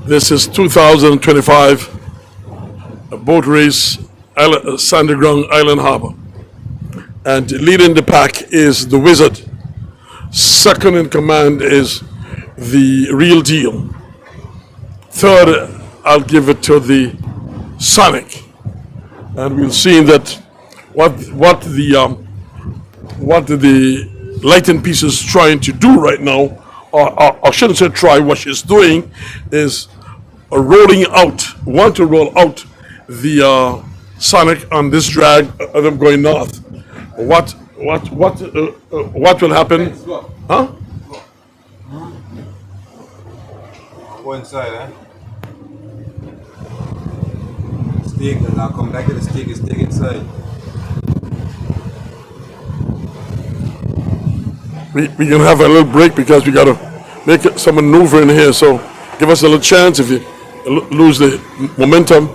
This is 2025 boat race, Sandy Ground Island Harbour. And leading the pack is the Wizard. Second in command is the Real Deal. Third, I'll give it to the Sonic. And we'll see that what the lighting piece is trying to do right now, or I shouldn't say try, what she's doing is want to roll out the Sonic on this drag of them going north. What will happen? Huh? Go inside, eh? Stick, and I'll come back to the stick and stick inside. We're going to have a little break because we got to make some maneuver in here. So give us a little chance if you lose the momentum.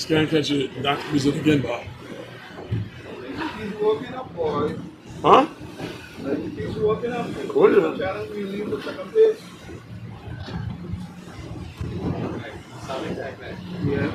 'Can't catch it. Not use it again, Bob. He's working up, boy. Huh? He's working up. What is it? Challenge will leave the second place. Yeah.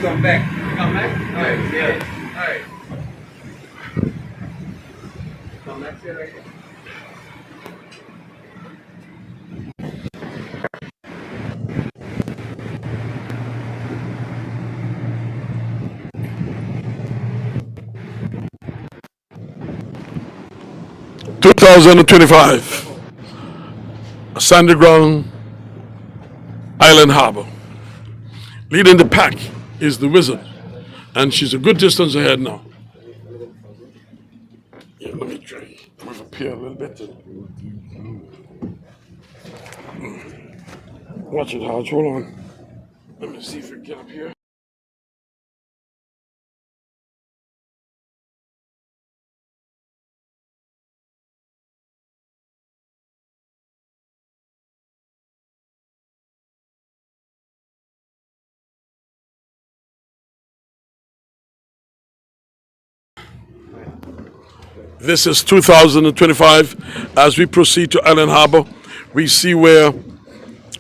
Come back. Come back? Alright, yeah. Alright. Come back here right here. (2025) Sandy Ground Island Harbour. Leading the pack is the Wizard, and she's a good distance ahead now. Yeah, let me try move up here a little bit. Watch it, Hodge. Hold on. Let me see if we can get up here. 2025. As we proceed to Island Harbour, we see where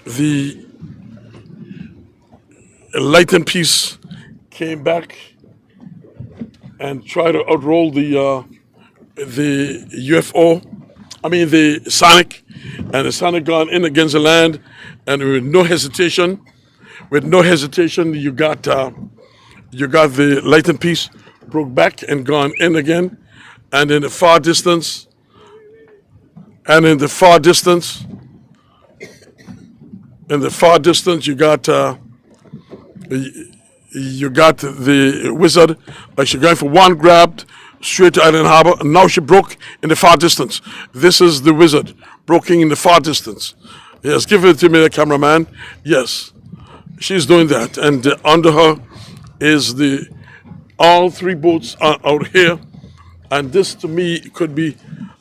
the lighting piece came back and tried to outroll the UFO. I mean the Sonic, and the Sonic gone in against the land, and with no hesitation, you got the lighting piece broke back and gone in again. And in the far distance, and in the far distance, you got the Wizard. She's going for one grabbed straight to Island Harbour, and now she broke in the far distance. This is the Wizard broking in the far distance. Yes, give it to me, the cameraman. Yes, she's doing that, and under her is all three boats are out here, and this to me could be,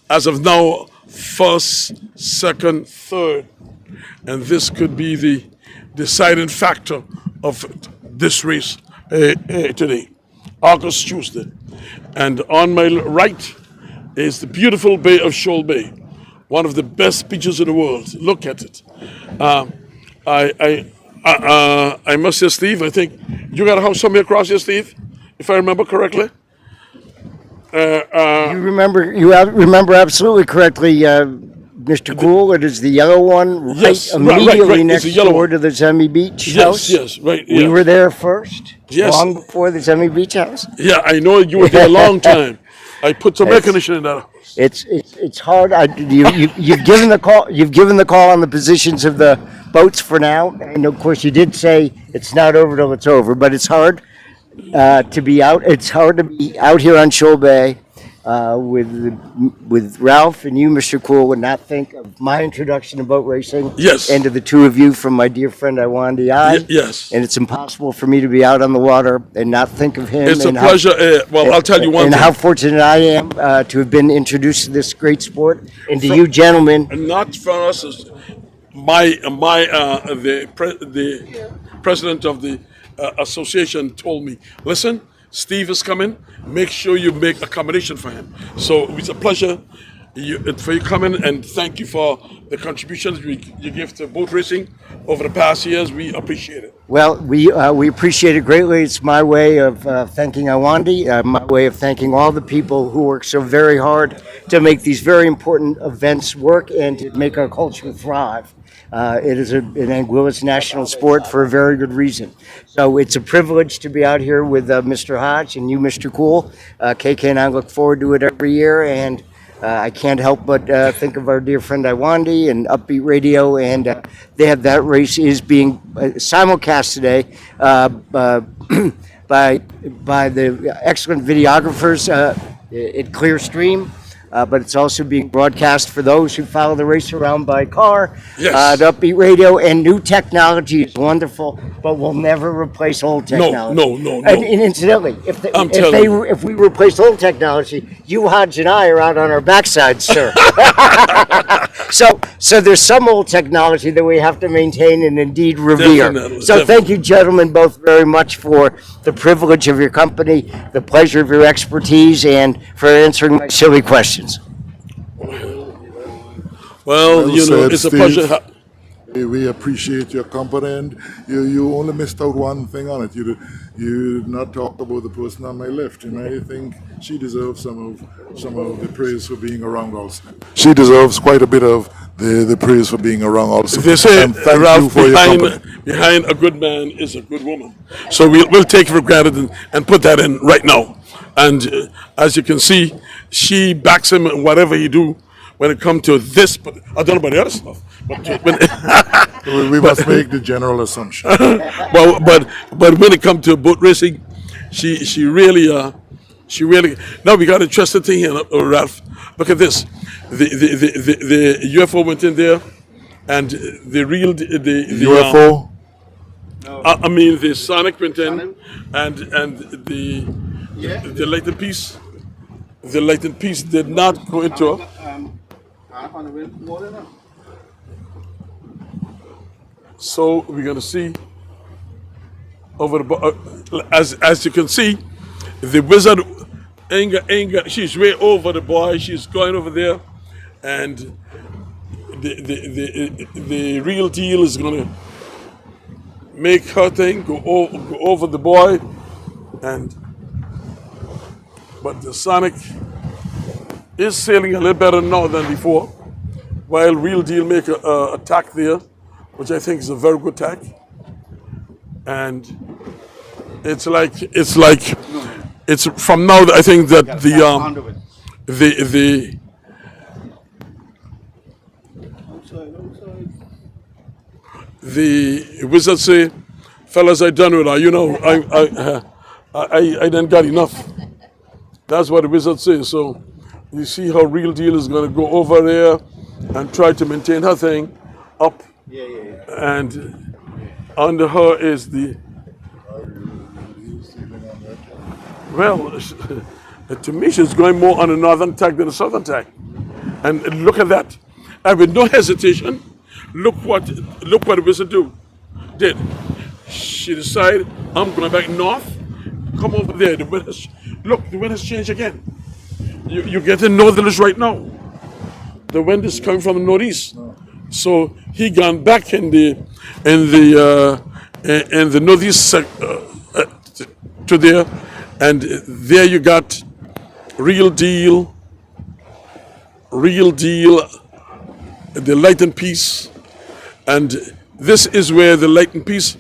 as of now, first, second, third, and this could be the deciding factor of this race today, August Tuesday. And on my right is the beautiful Bay of Shoal Bay, one of the best beaches in the world. Look at it. I must say, Steve, I think you got a house somewhere across here, Steve, if I remember correctly. You remember absolutely correctly, Mr. Cool. It is the yellow one, Yes, immediately right. It's next the yellow door one. to the Zemi Beach Yes, house. yes, right. We yeah. were there first, Yes. long before the Zemi Beach house. Yeah, I know you were there a long time. I put some air conditioning in that. It's hard. You've given the call. You've given the call on the positions of the boats for now, and of course you did say it's not over till it's over. But it's hard to be out. It's hard to be out here on Shoal Bay with Ralph and you, Mr. Cool, and not think of my introduction to boat racing. Yes. And to the two of you from my dear friend B.W.I. Yes. And it's impossible for me to be out on the water and not think of him. It's a and pleasure. Well, I'll tell you one and thing. how fortunate I am to have been introduced to this great sport, and to you gentlemen. And not for us, as the president of the association told me, listen, Steve is coming, make sure you make accommodation for him. So it's a pleasure for you coming, and thank you for the contributions you give to boat racing over the past years. We appreciate it. Well, we appreciate it greatly. It's my way of thanking Awandi, my way of thanking all the people who work so very hard to make these very important events work and to make our culture thrive. It is an Anguilla's national sport for a very good reason. So it's a privilege to be out here with Mr. Hodge and you, Mr. Cool. KK and I look forward to it every year, and I can't help but think of our dear friend Iwandi and Upbeat Radio, and they have that race is being simulcast today by the excellent videographers at Clearstream. But it's also being broadcast for those who follow the race around by car. Yes. The Upbeat Radio, and new technology is wonderful, but will never replace old technology. No. And incidentally, if we replace old technology, you, Hodge, and I are out on our backsides, sir. So there's some old technology that we have to maintain and indeed revere. Definitely. Thank you, gentlemen, both very much for the privilege of your company, the pleasure of your expertise, and for answering my silly questions. Well, you know, said, it's a Steve. pleasure. We appreciate your company, and you only missed out one thing on it. You did not talk about the person on my left, and I think she deserves some of the praise for being around also. She deserves quite a bit of the praise for being around also. They say, And thank you Ralph, for your company. behind a good man is a good woman. So we'll take it for granted and put that in right now. And as you can see, she backs him in whatever he do when it comes to this. But I don't know about the other stuff. But We must make the general assumption. well, but when it comes to boat racing, she really. Now we got an interesting thing here, Ralph. Look at this. The UFO went in there, and the UFO? I mean the Sonic went in, and the lighting piece. The lighting piece did not go into her. So we're gonna see over the as you can see, the Wizard Inga, she's way over the boy. She's going over there, and the real deal is gonna make her thing go over the boy, but the Sonic is sailing a little better now than before, while real deal make a attack there, which I think is a very good attack, and it's like it's from now. I think that the the wizard say, fellas, I done with her. You know, I done got enough. That's what the wizard says. So you see how Real Deal is going to go over there and try to maintain her thing up. And under her is the, well, to me, she's going more on the northern tack than the southern tack. And look at that. And with no hesitation, look what the wizard did. She decided, I'm going back north. Come over there. The wind has, look, the wind has changed again. You're getting northerlies right now. The wind is coming from the northeast. So he gone back in the northeast to there, and there you got real deal, the light and peace, and this is where the light and peace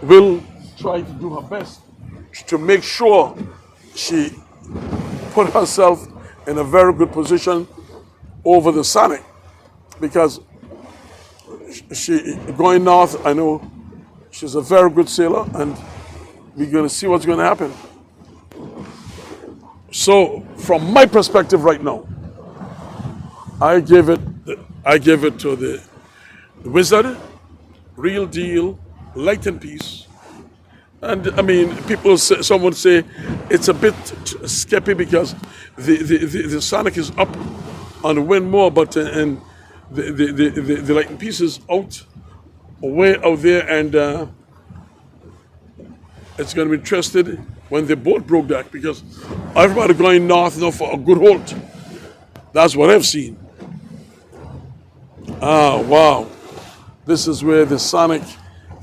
will try to do her best to make sure she put herself in a very good position over the Sonic, because she going north. I know she's a very good sailor, and we're going to see what's going to happen. So, from my perspective right now, I give it to the wizard, real deal, light and peace. And I mean, some would say it's a bit skippy because the Sonic is up on the wind more, but and the light and peace is way out there, and it's going to be interested when they both broke that, because everybody going north now for a good halt. That's what I've seen. Ah, wow. This is where the Sonic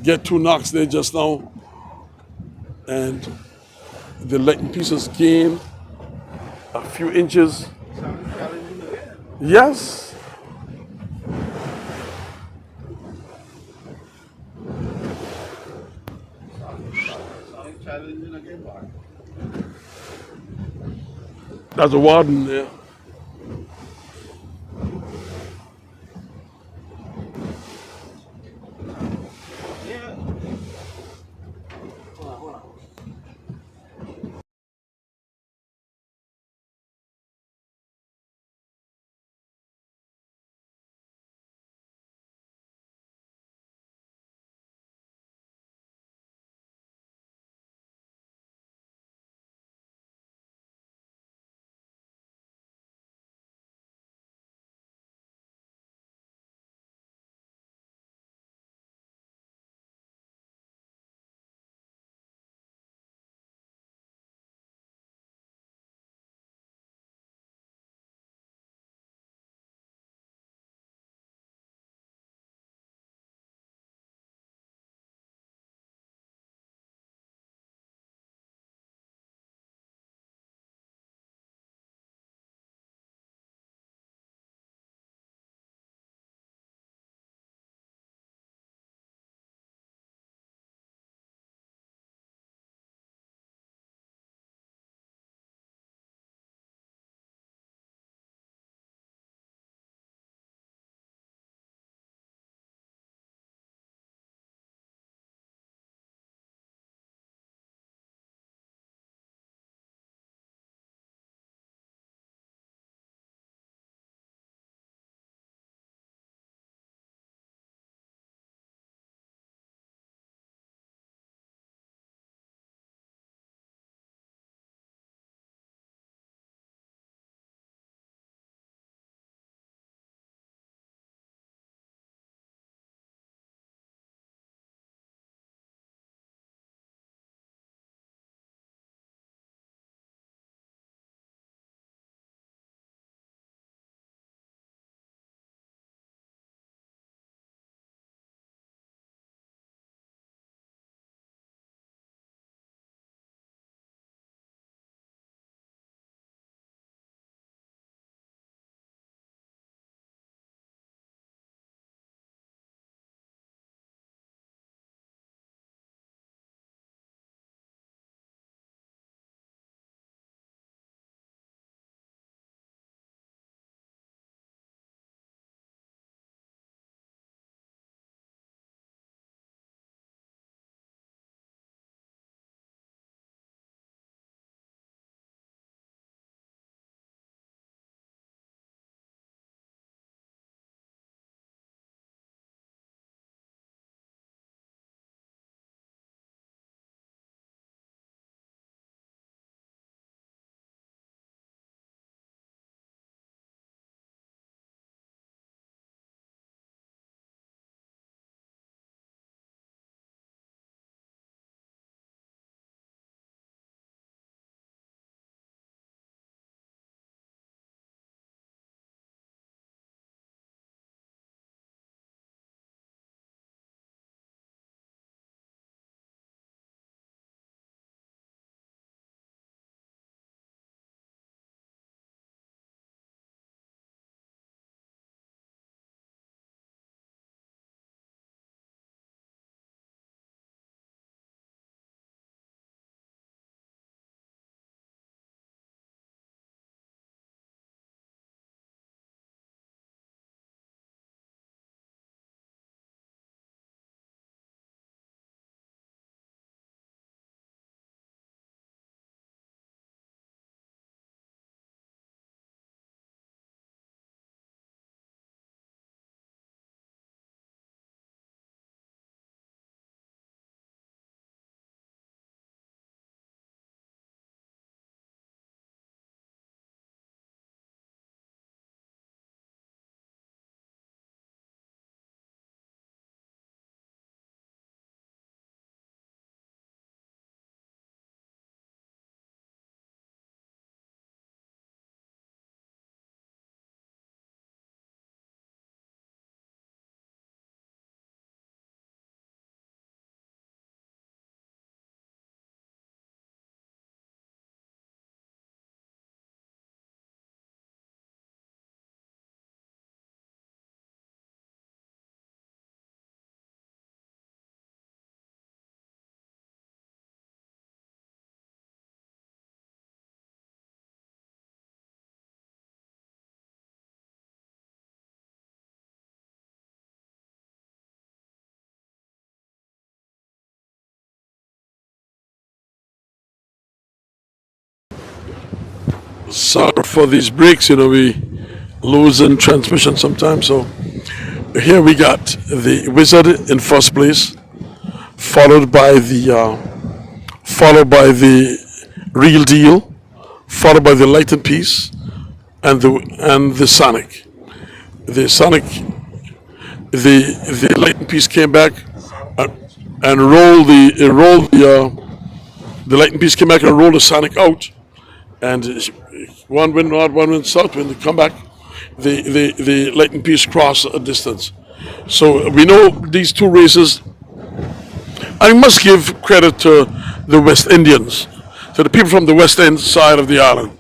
get 2 knocks there just now, and the lightning pieces gain a few inches. Yes. There's a warden there. Sorry for these breaks. We lose in transmission sometimes. So here we got the Wizard in first place, followed by the Real Deal, followed by the Light and Peace, and the Sonic. The Sonic, the Light and Peace came back and, and the Light and Peace came back and rolled the Sonic out, and one went north, one went south. When they come back, the Light and Peace cross a distance. So we know these two races. I must give credit to the West Indians, to the people from the West End side of the island.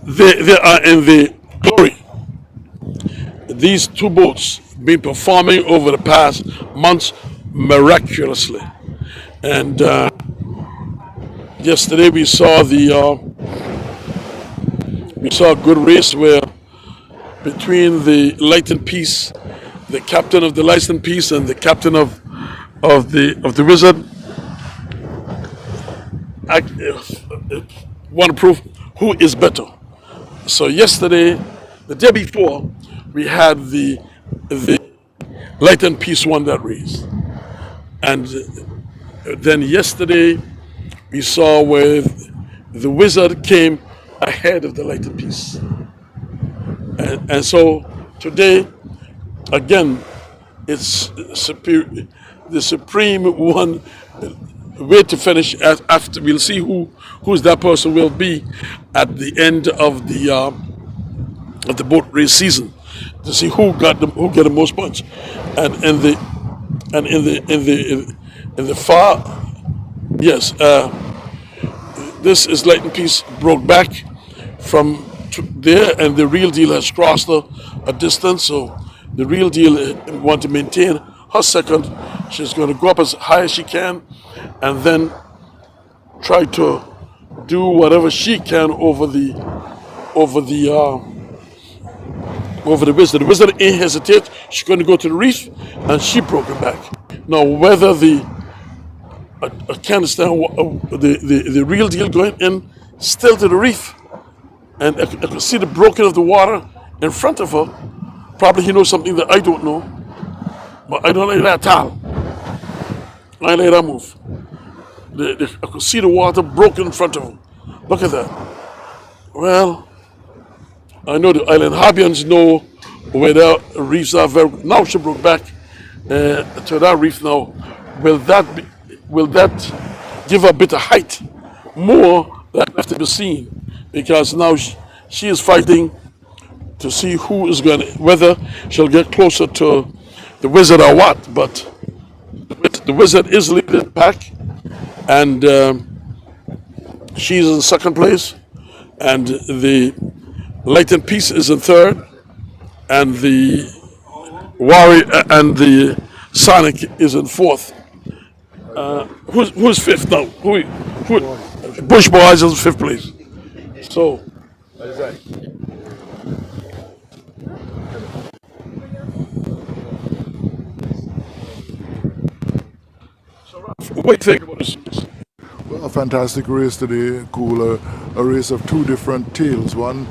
They are in the glory. These two boats been performing over the past months miraculously, and yesterday we saw a good race where between the Light and Peace, the captain of the Light and Peace, and the captain of the Wizard. I want to prove who is better. So yesterday, the day before, we had the Light and Peace won that race, and then yesterday we saw where the Wizard came ahead of the Light and Peace, and so today, again, it's the supreme one way to finish. After we'll see who's that person will be at the end of the boat race season, to see who get the most points, and in the far, yes, this is Light and Peace broke back from there, and the Real Deal has crossed a distance. So the Real Deal want to maintain her second. She's going to go up as high as she can, and then try to do whatever she can over the Wizard. The Wizard ain't hesitate. She's going to go to the reef, and she broke it back. Now, whether I can't understand the Real Deal going in still to the reef, and I could see the broken of the water in front of her. Probably he knows something that I don't know, but I don't like that at all. I like that move. I could see the water broken in front of him. Look at that. Well, I know the island Harbians know where the reefs are. Now she broke back to that reef. Now, will that give her a bit of height? More that have to be seen, because now she is fighting to see who is going to, whether she'll get closer to the Wizard or what. But the Wizard is leading the pack, and she's in second place, and the Light and Peace is in third, and the Warrior and the Sonic is in fourth. Who's fifth now? Who? Bush Boys is in fifth place. So. What do you think about this? Well, a fantastic race today, cool. A race of two different tales. One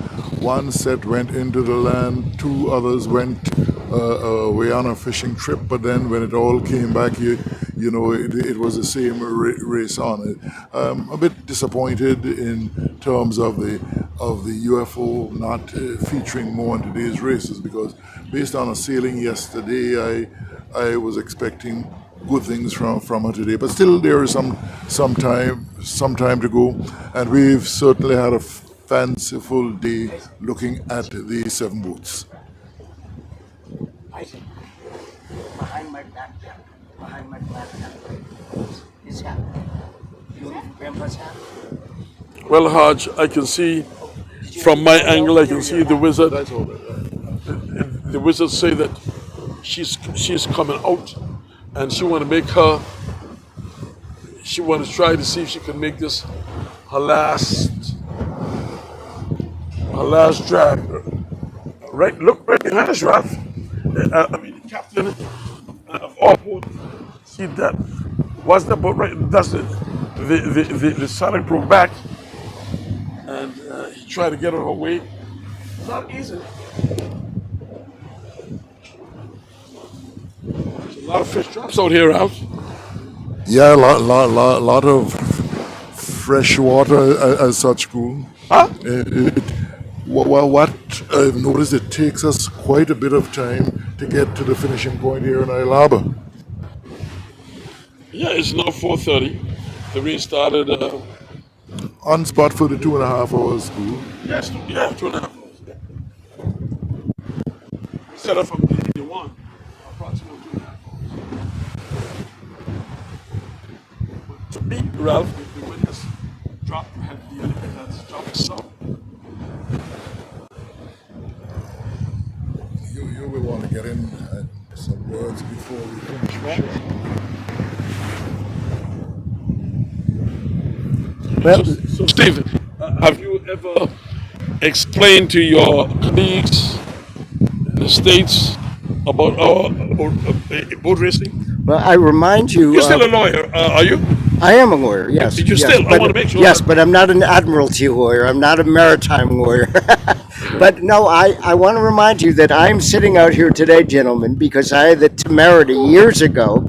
set went into the land, two others went away on a fishing trip. But then when it all came back, it was the same race on it. A bit disappointed in terms of the UFO not featuring more in today's races, because based on a sailing yesterday, I was expecting good things from her today, but still there is some time to go, and we've certainly had a fanciful day looking at the seven boats. Behind my backpack, his hat. Grandpa's hat. Well, Hodge, I can see from my angle, I can see the Wizard. The Wizard say that she's coming out, and she want to try to see if she can make this her last drag. Right, look right behind us, Ralph. The captain of all boats. See that? What's that boat right? That's it. The Sonic broke back, and he try to get on her way. It's not easy. There's a lot of fish traps out here, Ralph. Yeah, lot of fresh water as such, cool. Huh? What I've noticed, it takes us quite a bit of time to get to the finishing point here in Harbour. Yeah, it's now 4:30. The race started. On spot for the 2.5 hours, cool. Yes, yeah, 2.5 hours. Set up from the one, approximately 2.5 hours. To me, Ralph, the wind has dropped, has dropped some. You will want to get in some words before we finish. Well, So, Steve, have you ever explained to your colleagues in the States about boat racing? well, I remind you. You're still a lawyer, are you? I am a lawyer, yes. Did you yes, still? I but- want to make sure. Yes, but I'm not an admiralty lawyer. I'm not a maritime lawyer. But no, I want to remind you that I'm sitting out here today, gentlemen, because I had the temerity years ago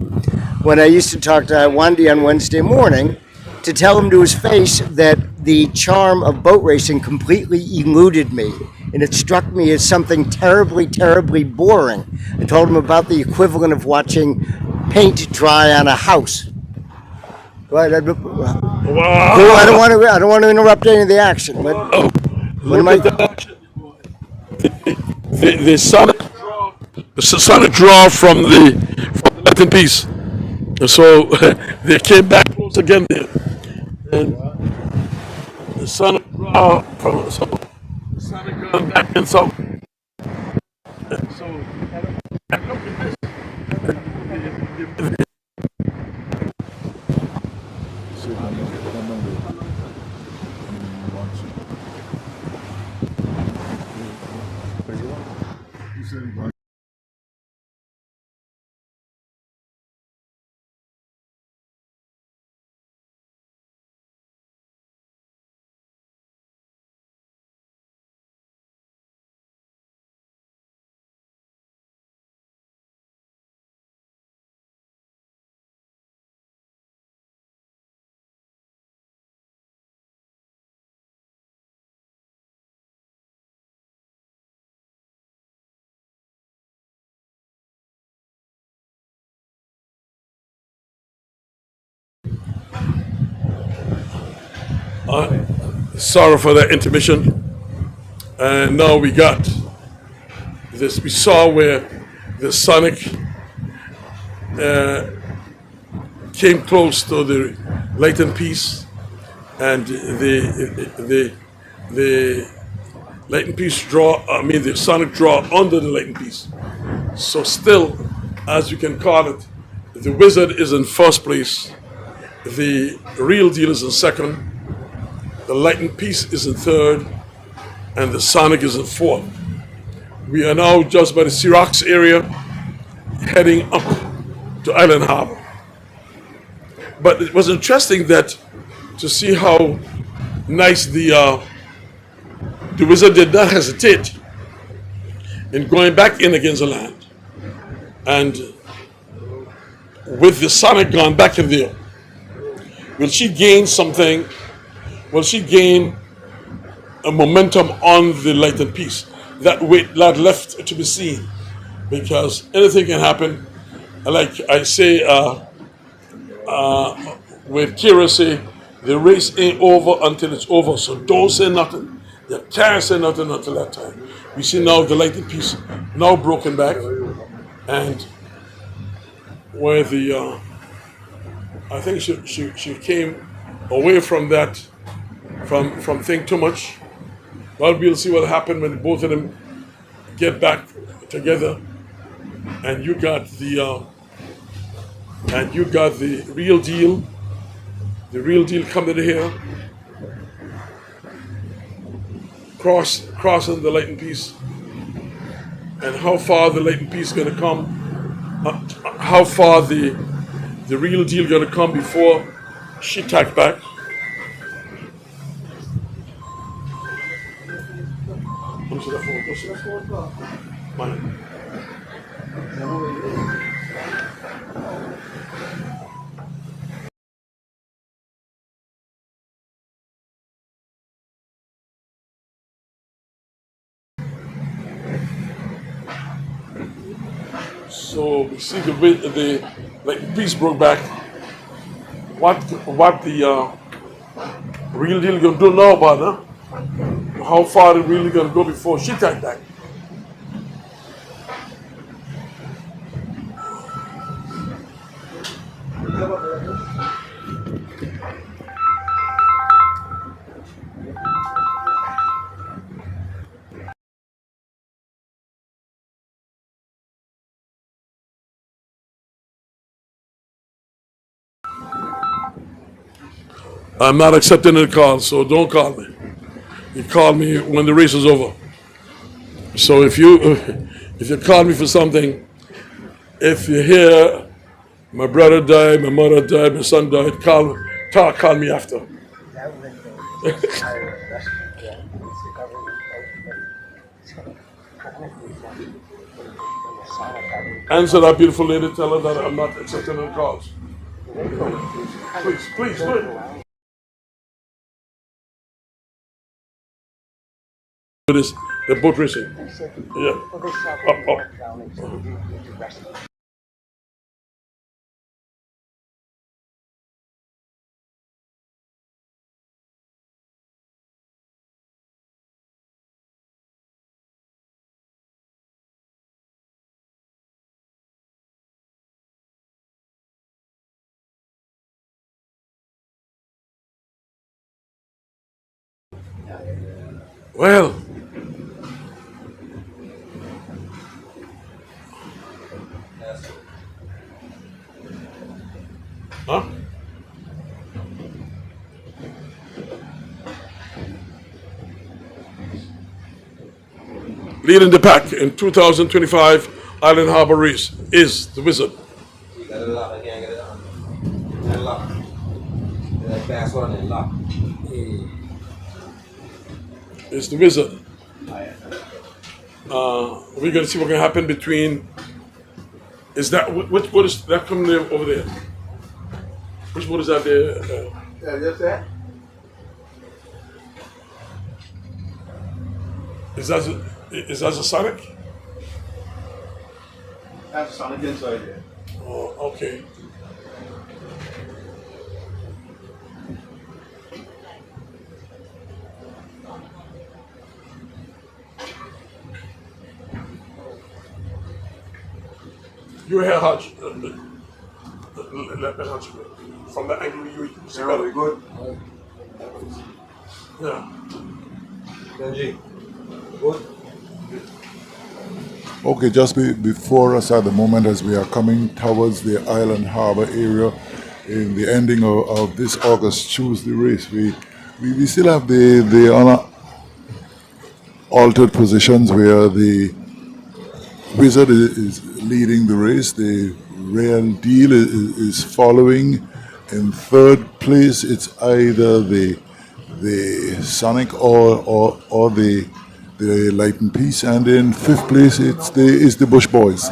when I used to talk to Wandy on Wednesday morning to tell him to his face that the charm of boat racing completely eluded me. And it struck me as something terribly, terribly boring. I told him about the equivalent of watching paint dry on a house. Right, I don't want to interrupt any of the action. But what am I? The sonic draw from the Latin piece. And so they came back close again there. And the sonic draw from the sonic draw back and so. So look at this. Sorry for that intermission. And now we got this. We saw where the Sonic came close to the Leighton piece, and the Leighton piece draw. I mean the Sonic draw under the Leighton piece. So still, as you can call it, the Wizard is in first place. The Real Deal is in second. The Leighton piece is in third, and the Sonic is in fourth. We are now just by the Syrox area, heading up to Island Harbour. But it was interesting that to see how nice the Wizard did not hesitate in going back in against the land, and with the Sonic gone back in there, will she gain something? Will she gain a momentum on the Leighton piece? That left to be seen, because anything can happen. Like I say, with Kira say, the race ain't over until it's over. So don't say nothing. You can't say nothing until that time. We see now the Leighton piece now broken back, and where the I think she came away from that. From think too much. Well, we'll see what happened when both of them get back together, and you got the Real Deal. The Real Deal coming here, crossing the Leighton piece, and how far the Leighton piece going to come? How far the Real Deal going to come before she tack back? Mine. So we see the like piece broke back. What the real deal gonna do now about her? How far it really gonna go before she take that? I'm not accepting the call, so don't call me. You call me when the race is over. So if you call me for something, if you hear my brother died, my mother died, my son died, call me after. Answer that beautiful lady, tell her that I'm not accepting her calls. Please, do it. This, the boat racing. Yeah. Well, huh? Leading the pack in 2025 Island Harbour race is the Wizard. You got a lock, I can't get it on. That lock. That fast one and lock. It's the Wizard. We're gonna see what can happen between. Is that what is that coming there over there? Which boat is that there? Yeah, just that. Is that a Sonic? That's Sonic inside there. Oh, okay. You hear Hutch? Let me Hutch from the angle you see Yeah, better. we good. Yeah. Benji. Good. Okay, just before us at the moment as we are coming towards the Island Harbour area in the ending of this August Tuesday race, we still have the altered positions where the Wizard is leading the race, the Real Deal is following. In third place, it's either the Sonic or the Light and Peace, and in fifth place it's the Bush Boys.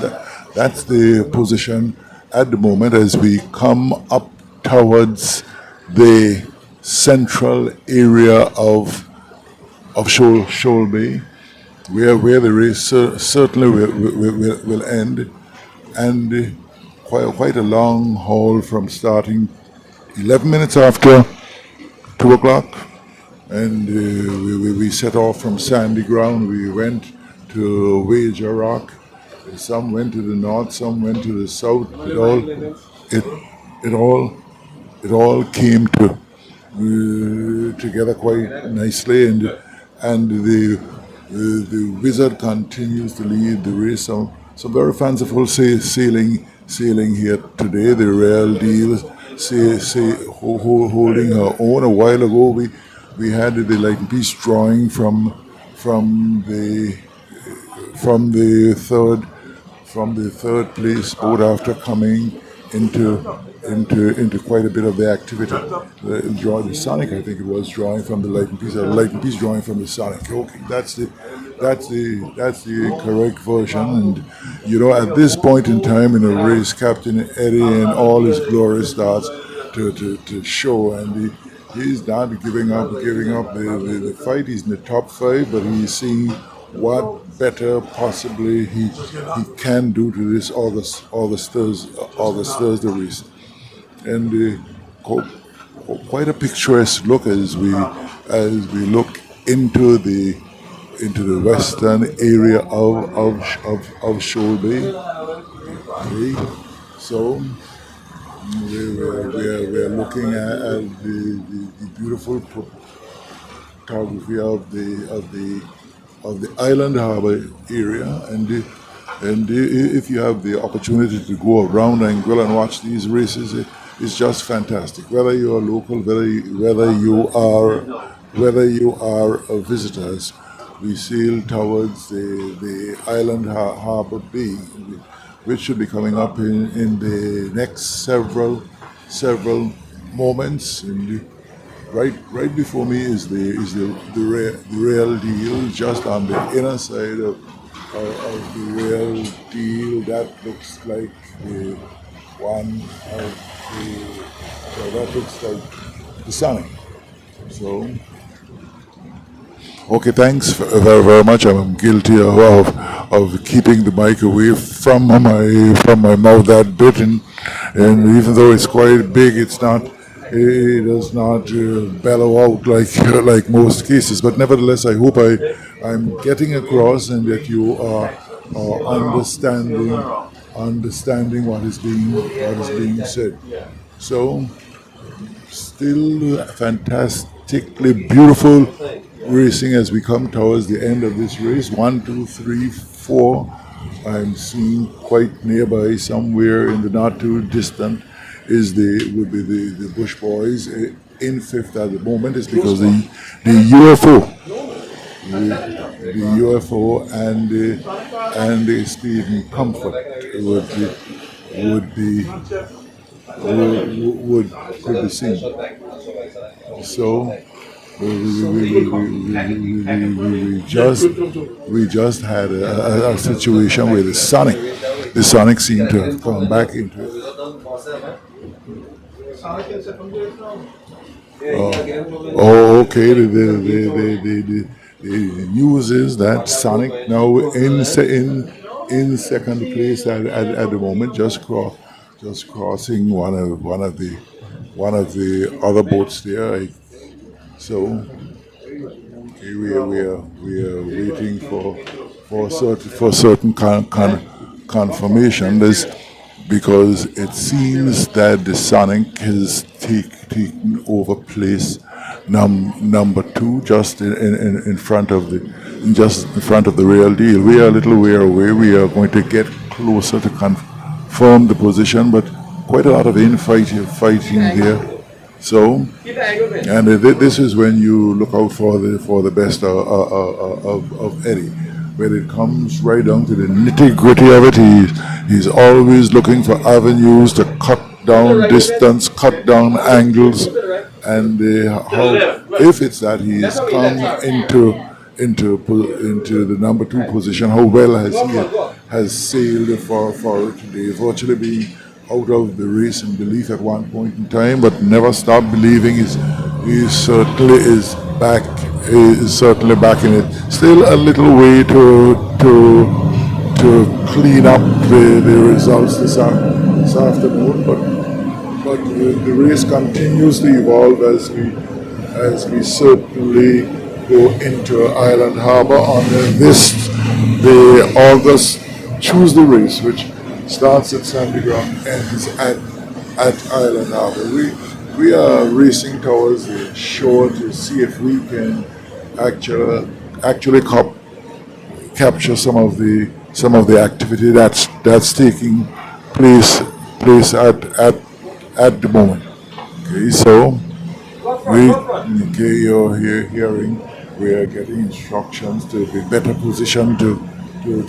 That's the position at the moment as we come up towards the central area of Shoal Bay, where the race certainly will end, and quite a long haul from starting 11 minutes after 2 o'clock. And we set off from Sandy Ground. We went to Wager Rock. Some went to the north, some went to the south. It all came together quite nicely, and the Wizard continues to lead the race. Some very fanciful sailing here today. The Real Deal holding her own. A while ago, we had the Light and Peace drawing from the third place boat after coming into quite a bit of the activity. The Sonic, I think it was, drawing from the Light and Peace. Light and Peace drawing from the Sonic. Okay, that's that's the correct version. And at this point in time in a race, Captain Eddie and all his glory starts to show, and he's not giving up the fight. He's in the top five, but he's seeing what better possibly he can do to this August Thursday race, and quite a picturesque look as we look into the western area of Shoal Bay. Okay. So we're looking at the beautiful photography of the island harbor area, and if you have the opportunity to go around Anguilla and watch these races, it's just fantastic. Whether you are local, whether you are visitors, we sail towards the island harbor bay, which should be coming up in the next several moments. And right before me is the real deal, just on the inner side of the real deal. That looks like the one of that looks like the Sonic. So, okay, thanks very much. I'm guilty of keeping the mic away from my mouth that bit, and even though it's quite big, it does not bellow out like most cases. But nevertheless, I hope I'm getting across, and that you are understanding what is being said. So, still fantastically beautiful racing as we come towards the end of this race. 1, 2, 3, 4. I'm seeing quite nearby, somewhere in the not too distant, would be the Bush Boys in fifth at the moment. Is because the UFO and the Speed and Comfort could be seen. So we just had a situation where the Sonic seemed to have come back into it. Okay. The news is that Sonic now in second place at the moment, just crossing one of the other boats there. So okay, we are waiting for certain confirmation. Because it seems that the Sonic has taken over place number 2, just in front of the real deal. We are a little way away. We are going to get closer to confirm the position, but quite a lot of fighting here. So, and this is when you look out for the best of Eddie. When it comes right down to the nitty-gritty of it, he's always looking for avenues to cut down distance, cut down angles, and if it's that he's come into the number 2 position, how well has sailed for it today, virtually being out of the race in belief at one point in time, but never stopped believing. He certainly is back. Is certainly back in it. Still a little way to clean up the results this afternoon, but the race continues to evolve as we certainly go into Island Harbour on the August Tuesday race, which starts at Sandy Ground, ends at Island Harbour. We are racing towards the shore to see if we can actually capture some of the activity that's taking place at the moment. Okay, so you're hearing, we are getting instructions to be better positioned to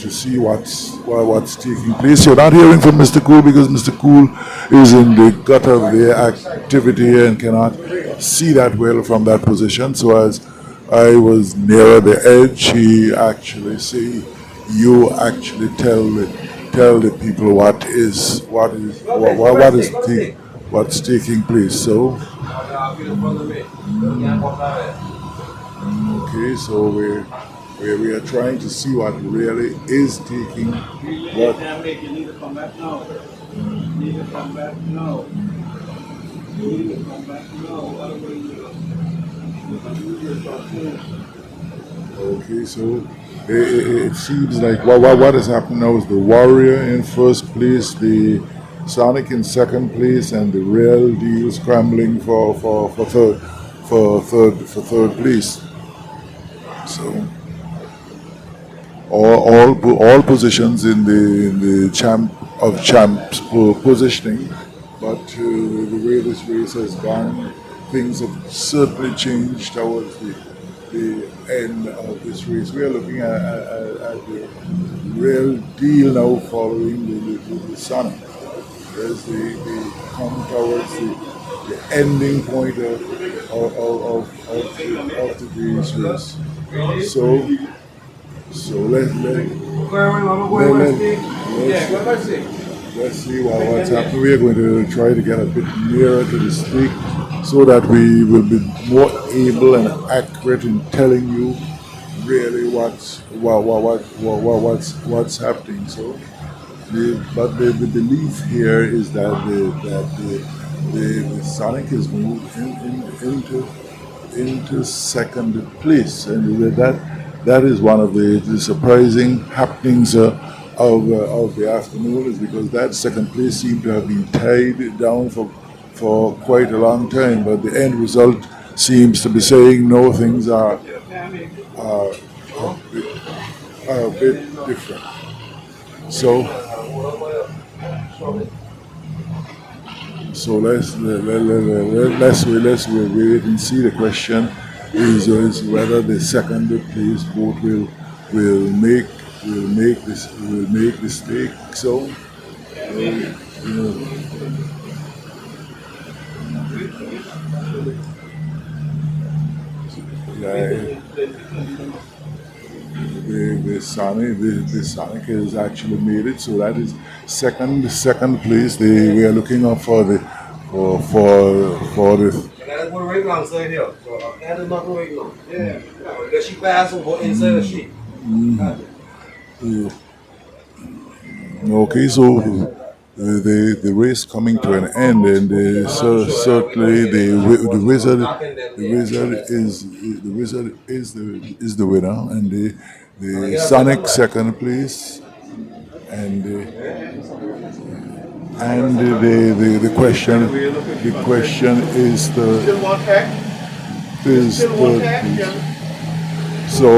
see what's taking place. You're not hearing from Mr. Cool because Mr. Cool is in the gut of the activity and cannot see that well from that position. So I was nearer the edge. He actually say, you actually tell the people what's taking place. So okay, so we are trying to see what really is taking what. You need to come back now. You need to come back now. You need to come back now. Okay, so it seems like what has happened now is the Warrior in first place, the Sonic in second place, and the Real Deal scrambling for third place. So all positions in the champs positioning, but the way this race has gone, things have certainly changed towards the end of this race. We are looking at the Real Deal now following the Sonic as they come towards the ending point of today's race. So let's see what's happening. We are going to try to get a bit nearer to the stake so that we will be more able and accurate in telling you really what's happening. So, but the belief here is that the Sonic has moved into second place, and that is one of the surprising happenings of the afternoon, is because that second place seemed to have been tied down for quite a long time, but the end result seems to be saying no, things are a bit different. So let's wait and see. The question is whether the second place boat will make the stake. So the Sonic has actually made it. So that is second place. We are looking up for the That's what we're going to say here. So that is not what we're going to. Yeah. Because she passed over inside the sheet. Okay, so the race coming to an end, and certainly the wizard is the winner, and the Sonic second place, and the question is third place. So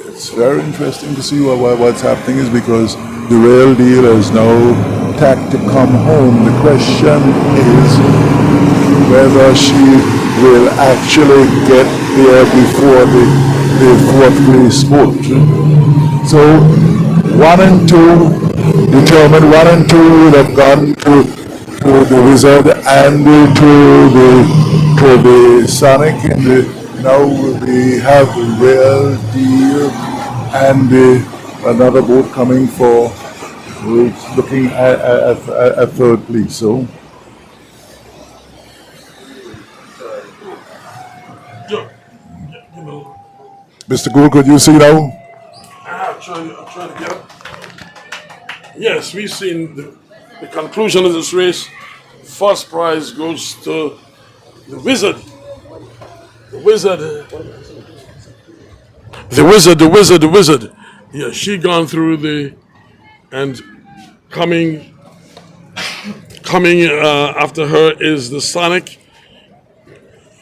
it's very interesting to see what's happening, is because the Real Deal is now tacked to come home. The question is whether she will actually get there before the fourth place boat. So 1 and 2 determined. 1 and 2 would have gone to the Wizard and to the Sonic, and now we have the Real Deal and another boat coming for looking at third place. So Mr. Gould, could you see now? I'm trying to get up. Yes, we've seen the conclusion of this race. First prize goes to the Wizard. The Wizard. Yeah, she gone through and coming after her is the Sonic,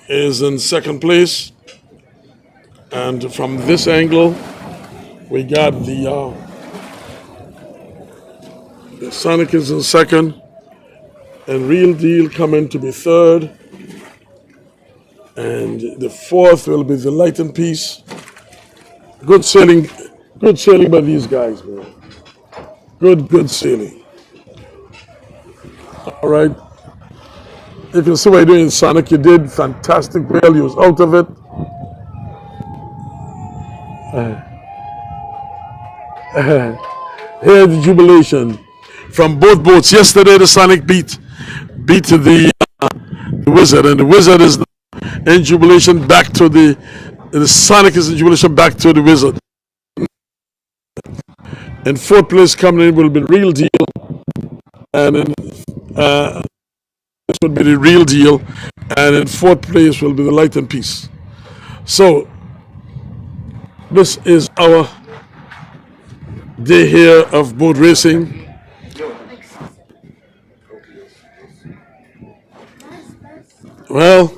is in second place. And from this angle, we got the Sonic is in second, and Real Deal coming to be third, and the fourth will be the Light and Peace. Good sailing by these guys, man. Good sailing. All right. You can see what you're doing, Sonic. You did fantastic. Well, you was out of it. Hear the jubilation from both boats. Yesterday, the Sonic beat the Wizard, and the Wizard is in jubilation back to the Sonic is in jubilation back to the Wizard. In fourth place coming in will be Real Deal, and in this will be the Real Deal, and in fourth place will be the Light and Peace. So this is our day here of boat racing. Well,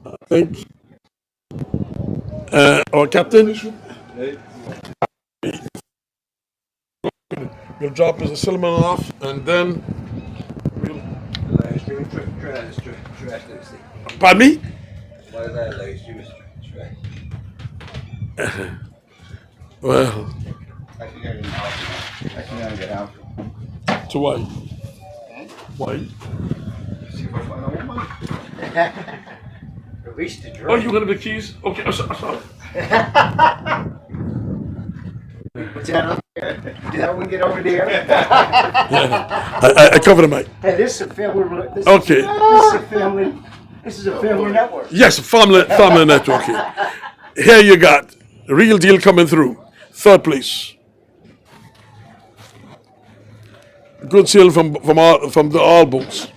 I think our captain will drop his cylinder off, and then we'll. Pardon me? Well, to why? Why? Release the drone. Oh, you got the keys? Okay, I'm sorry. Did that one get over there? I covered the mic. Hey, this is a family. Okay. This is a family network. Yes, family network here. Here you got Real Deal coming through. Third place. Good sail from the all boats.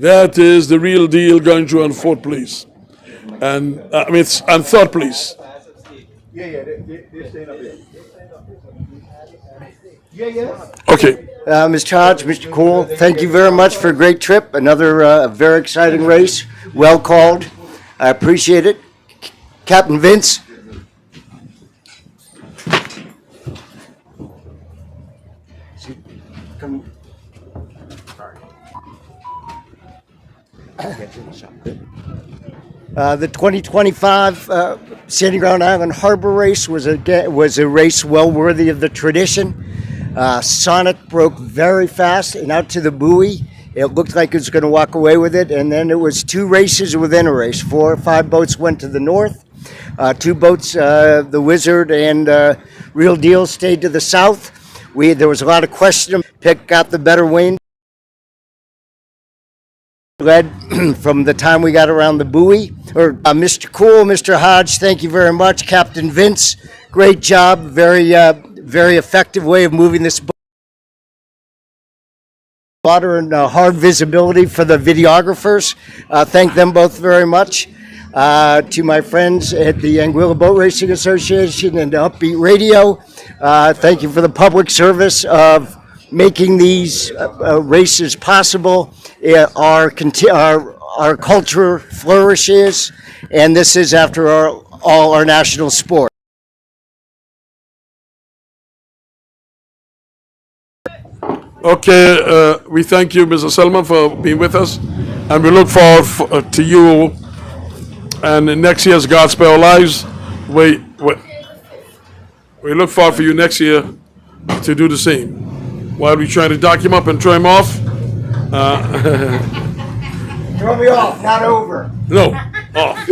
That is the Real Deal going through on fourth place, and it's on third place. They're staying up here. Okay. Mr. Hodge, Mr. Cool, thank you very much for a great trip. Another very exciting race. Well called. I appreciate it. Captain Vince. Come. The 2025 Sandy Ground Island Harbor race was a race well worthy of the tradition. Sonic broke very fast and out to the buoy. It looked like it was going to walk away with it, and then it was two races within a race. 4 or 5 boats went to the north. 2 boats, the Wizard and Real Deal, stayed to the south. There was a lot of question. Pick got the better wind. Led from the time we got around the buoy. Mr. Cool, Mr. Hodge, thank you very much. Captain Vince, great job. Very effective way of moving this boat. Water and hard visibility for the videographers. Thank them both very much. To my friends at the Anguilla Boat Racing Association and Upbeat Radio, thank you for the public service of making these races possible. Our culture flourishes, and this is after all our national sport. Okay, we thank you, Mr. Selman, for being with us, and we look forward to you. And next year's God Spare Our Lives, we look forward for you next year to do the same. While we try to dock him up and throw him off. Throw me off, not over. No, off.